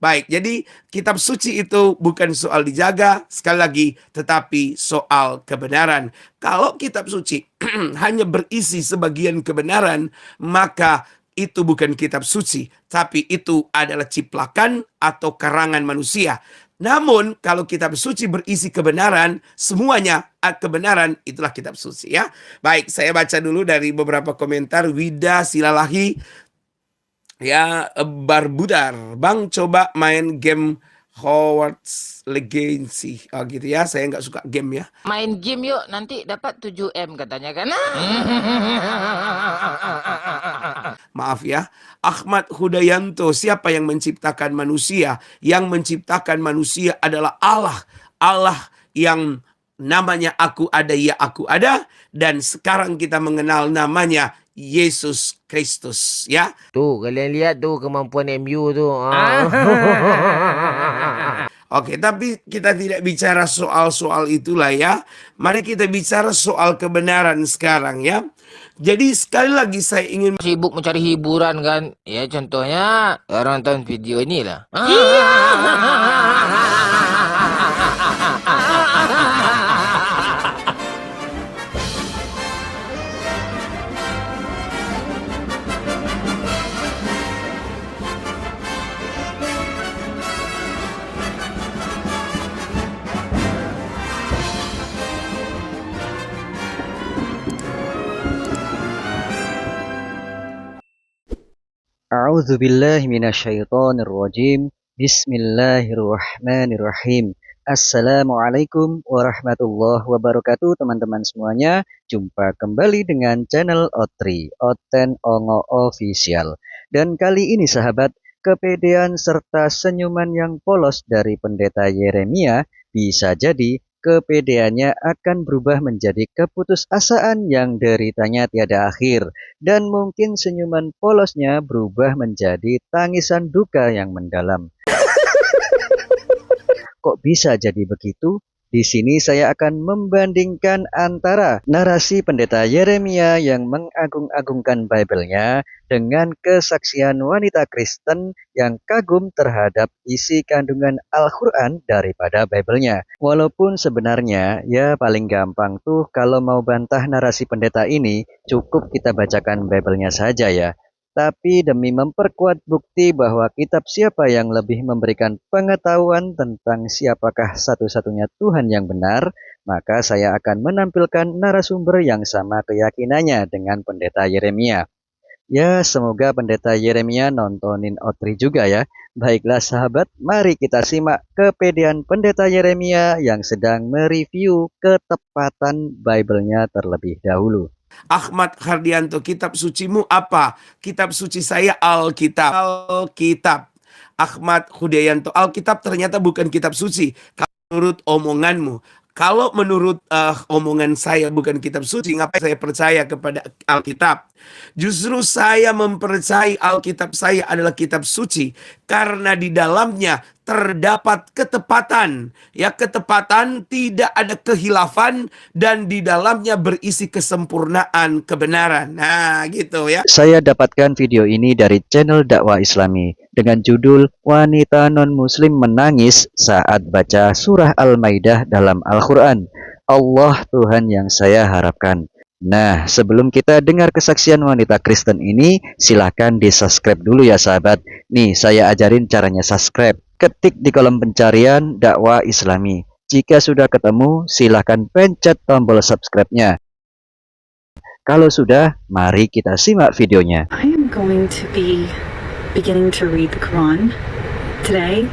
Baik, jadi kitab suci itu bukan soal dijaga, sekali lagi, tetapi soal kebenaran. Kalau kitab suci hanya berisi sebagian kebenaran, maka itu bukan kitab suci, tapi itu adalah ciplakan atau karangan manusia. Namun kalau kitab suci berisi kebenaran, semuanya kebenaran, itulah kitab suci ya. Baik, saya baca dulu dari beberapa komentar. Wida Silalahi ya, Barbudar, Bang coba main game Hogwarts Legacy. Oh gitu ya, saya nggak suka game ya. Main game yuk, nanti dapat 7M katanya kan. Maaf ya. Ahmad Hudayanto, siapa yang menciptakan manusia? Yang menciptakan manusia adalah Allah. Allah yang namanya Aku Ada Ya Aku Ada. Dan sekarang kita mengenal namanya Yesus Kristus ya. Tuh, kalian lihat tuh kemampuan MU tuh. Oke, tapi kita tidak bicara soal-soal itulah ya. Mari kita bicara soal kebenaran sekarang ya. Jadi sekali lagi saya ingin Sibuk mencari hiburan kan. Ya contohnya orang nonton video inilah. A'udzu billahi minasyaitonir rajim. Bismillahirrahmanirrahim. Assalamualaikum warahmatullahi wabarakatuh teman-teman semuanya. Jumpa kembali dengan channel Otri, Oten Ongo Official. Dan kali ini sahabat, kepedean serta senyuman yang polos dari pendeta Yeremia bisa jadi kepedeannya akan berubah menjadi keputusasaan yang deritanya tiada akhir. Dan mungkin senyuman polosnya berubah menjadi tangisan duka yang mendalam. Kok bisa jadi begitu? Di sini saya akan membandingkan antara narasi pendeta Yeremia yang mengagung-agungkan Bible-nya dengan kesaksian wanita Kristen yang kagum terhadap isi kandungan Al-Quran daripada Bible-nya. Walaupun sebenarnya ya paling gampang tuh kalau mau bantah narasi pendeta ini cukup kita bacakan Bible-nya saja ya. Tapi demi memperkuat bukti bahwa kitab siapa yang lebih memberikan pengetahuan tentang siapakah satu-satunya Tuhan yang benar, maka saya akan menampilkan narasumber yang sama keyakinannya dengan pendeta Yeremia. Ya, semoga pendeta Yeremia nontonin Otri juga ya. Baiklah sahabat, mari kita simak kepedean pendeta Yeremia yang sedang mereview ketepatan Bible-nya terlebih dahulu. Ahmad Hardianto, kitab sucimu apa? Kitab suci saya Alkitab. Alkitab. Ahmad Hudayanto, Alkitab ternyata bukan kitab suci. Kalau menurut omonganmu, kalau menurut omongan saya bukan kitab suci, ngapain saya percaya kepada Alkitab? Justru saya mempercayai Alkitab saya adalah kitab suci karena di dalamnya terdapat ketepatan. Ya, ketepatan, tidak ada kehilafan, dan di dalamnya berisi kesempurnaan kebenaran. Nah, gitu ya. Saya dapatkan video ini dari channel dakwah Islami dengan judul Wanita Non-Muslim Menangis Saat Baca Surah Al-Maidah dalam Al-Quran. Allah Tuhan yang saya harapkan. Nah, sebelum kita dengar kesaksian wanita Kristen ini, silahkan di-subscribe dulu ya sahabat. Nih, saya ajarin caranya subscribe. Ketik di kolom pencarian dakwah Islami. Jika sudah ketemu, silahkan pencet tombol subscribe-nya. Kalau sudah, mari kita simak videonya. I am going to be beginning to read the Quran today,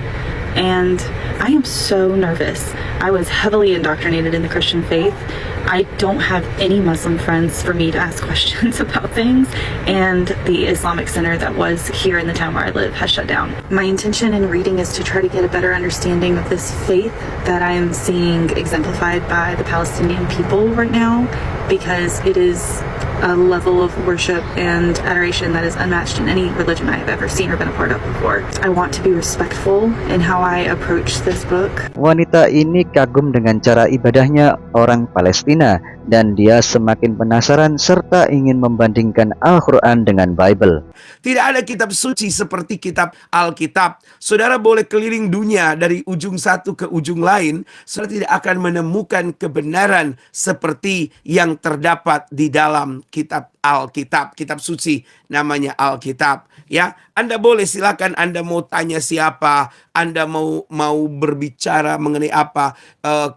and I am so nervous. I was heavily indoctrinated in the Christian faith. I don't have any Muslim friends for me to ask questions about things, and the Islamic center that was here in the town where I live has shut down. My intention in reading is to try to get a better understanding of this faith that I am seeing exemplified by the Palestinian people right now, because it is a level of worship and adoration that is unmatched in any religion I have ever seen or been a part of before. I want to be respectful in how I approach this book. Wanita ini kagum dengan cara ibadahnya orang Palestina dan dia semakin penasaran serta ingin membandingkan Al-Quran dengan Bible. Tidak ada kitab suci seperti kitab Alkitab. Saudara boleh keliling dunia dari ujung satu ke ujung lain, saudara tidak akan menemukan kebenaran seperti yang terdapat di dalam kitab Alkitab, kitab suci namanya Alkitab. Ya, Anda boleh silakan Anda mau tanya siapa, Anda mau berbicara mengenai apa.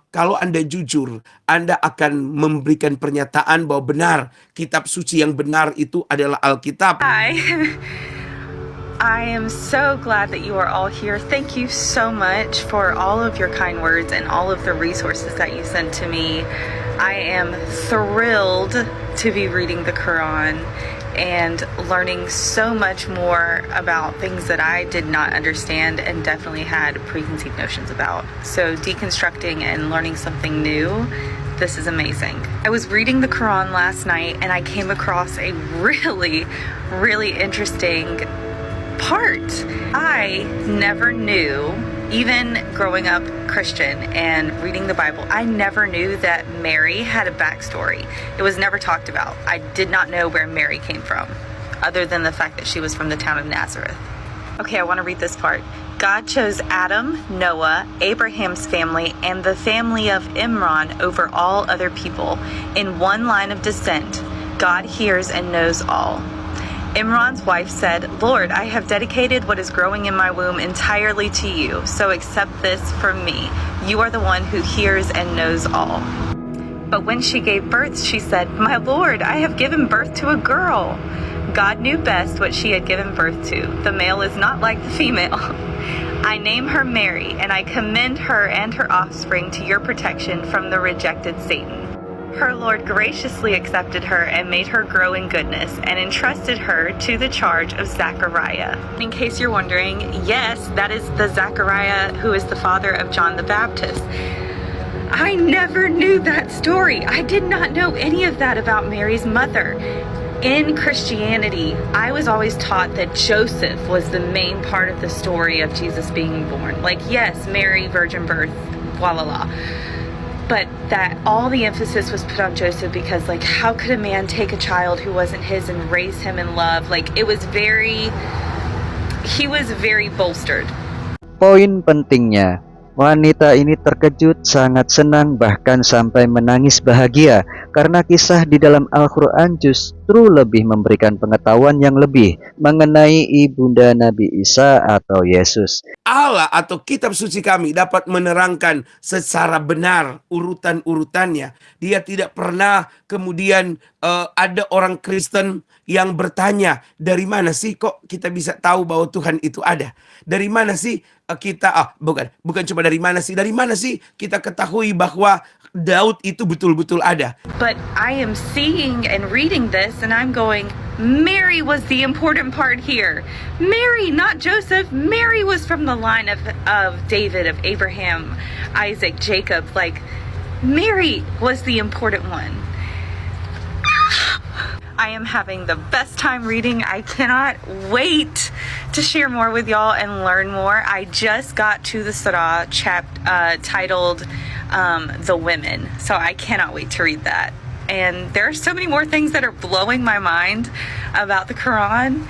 Kalau Anda jujur, Anda akan memberikan pernyataan bahwa benar kitab suci yang benar itu adalah Alkitab. Hi. I am so glad that you are all here. Thank you so much for all of your kind words and all of the resources that you sent to me. I am thrilled to be reading the Quran and learning so much more about things that I did not understand and definitely had preconceived notions about. So deconstructing and learning something new, this is amazing. I was reading the Quran last night and I came across a really, really interesting part. I never knew, even growing up Christian and reading the Bible, I never knew that Mary had a backstory. It was never talked about. I did not know where Mary came from, other than the fact that she was from the town of Nazareth. Okay, I want to read this part. God chose Adam, Noah, Abraham's family, and the family of Imran over all other people. In one line of descent, God hears and knows all. Imran's wife said, Lord, I have dedicated what is growing in my womb entirely to you, so accept this from me. You are the one who hears and knows all. But when she gave birth, she said, My Lord, I have given birth to a girl. God knew best what she had given birth to. The male is not like the female. I name her Mary, and I commend her and her offspring to your protection from the rejected Satan. Her Lord graciously accepted her and made her grow in goodness and entrusted her to the charge of Zachariah. In case you're wondering, yes, that is the Zachariah who is the father of John the Baptist. I never knew that story. I did not know any of that about Mary's mother. In Christianity, I was always taught that Joseph was the main part of the story of Jesus being born. Like, yes, Mary, virgin birth, blah, blah, blah. But that all the emphasis was put on Joseph because, like, how could a man take a child who wasn't his and raise him in love? Like, he was very bolstered. Poin pentingnya, wanita ini terkejut, sangat senang, bahkan sampai menangis bahagia karena kisah di dalam Al-Quran justru lebih memberikan pengetahuan yang lebih mengenai ibunda Nabi Isa atau Yesus. Allah atau kitab suci kami dapat menerangkan secara benar urutan-urutannya. Dia tidak pernah kemudian ada orang Kristen yang bertanya, dari mana sih kok kita bisa tahu bahwa Tuhan itu ada? Dari mana sih kita, bukan cuma dari mana sih kita ketahui bahwa Daud itu betul-betul ada. But I am seeing and reading this and I'm going, Mary was the important part here. Mary, not Joseph. Mary was from the line of David, of Abraham, Isaac, Jacob. Like, Mary was the important one. I am having the best time reading. I cannot wait to share more with y'all and learn more. I just got to the surah titled The Women, so I cannot wait to read that. And there are so many more things that are blowing my mind about the Quran.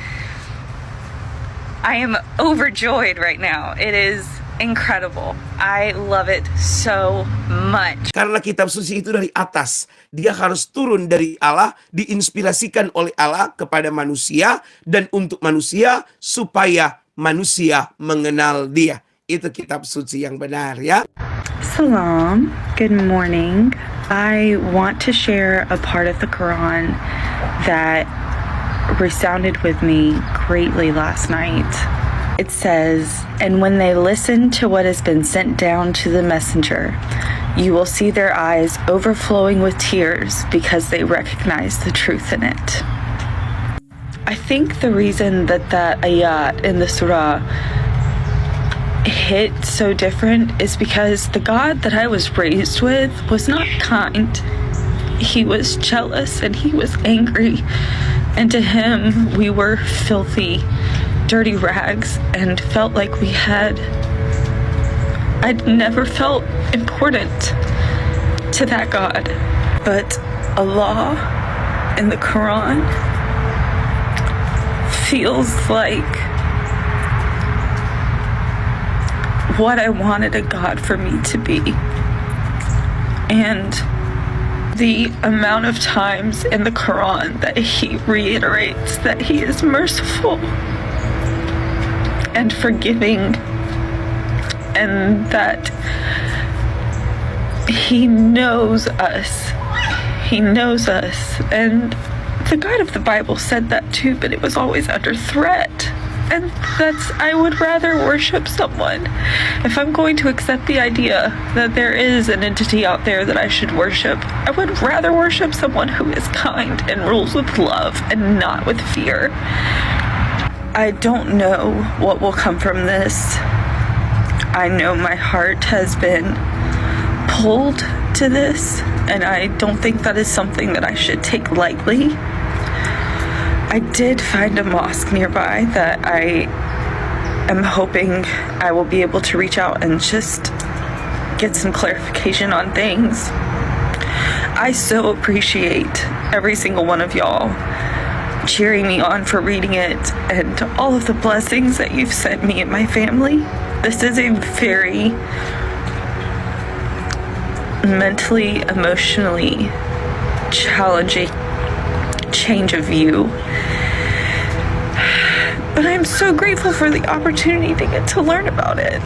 I am overjoyed right now. It is incredible. I love it so much. Karena kitab suci itu dari atas. Dia harus turun dari Allah, diinspirasikan oleh Allah kepada manusia dan untuk manusia supaya manusia mengenal Dia. Itu kitab suci yang benar, ya. Salam. Good morning. I want to share a part of the Quran that resounded with me greatly last night. It says, "And when they listen to what has been sent down to the messenger, you will see their eyes overflowing with tears because they recognize the truth in it." I think the reason that ayat in the surah hit so different is because the God that I was raised with was not kind. He was jealous and he was angry, and to him we were filthy, dirty rags, and felt like I'd never felt important to that God. But Allah in the Quran feels like what I wanted a God for me to be. And the amount of times in the Quran that he reiterates that he is merciful and forgiving, and that he knows us. He knows us. And the God of the Bible said that too, but it was always under threat. And I would rather worship someone. If I'm going to accept the idea that there is an entity out there that I should worship, I would rather worship someone who is kind and rules with love and not with fear. I don't know what will come from this. I know my heart has been pulled to this, and I don't think that is something that I should take lightly. I did find a mosque nearby that I am hoping I will be able to reach out and just get some clarification on things. I so appreciate every single one of y'all cheering me on for reading it, and all of the blessings that you've sent me and my family. This is a very mentally, emotionally challenging change of view. But I'm so grateful for the opportunity to get to learn about it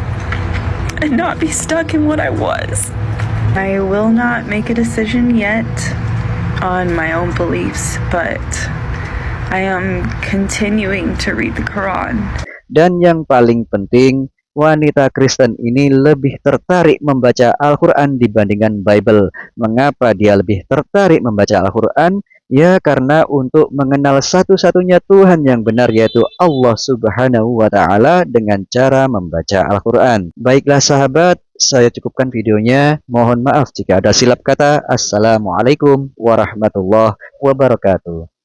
and not be stuck in what I was. I will not make a decision yet on my own beliefs, but I am continuing to read the Quran. Dan yang paling penting, wanita Kristen ini lebih tertarik membaca Al-Quran dibandingkan Bible. Mengapa dia lebih tertarik membaca Al-Quran? Ya, karena untuk mengenal satu-satunya Tuhan yang benar, yaitu Allah Subhanahu wa Ta'ala, dengan cara membaca Al-Quran. Baiklah sahabat, saya cukupkan videonya. Mohon maaf jika ada silap kata. Assalamualaikum warahmatullahi wabarakatuh.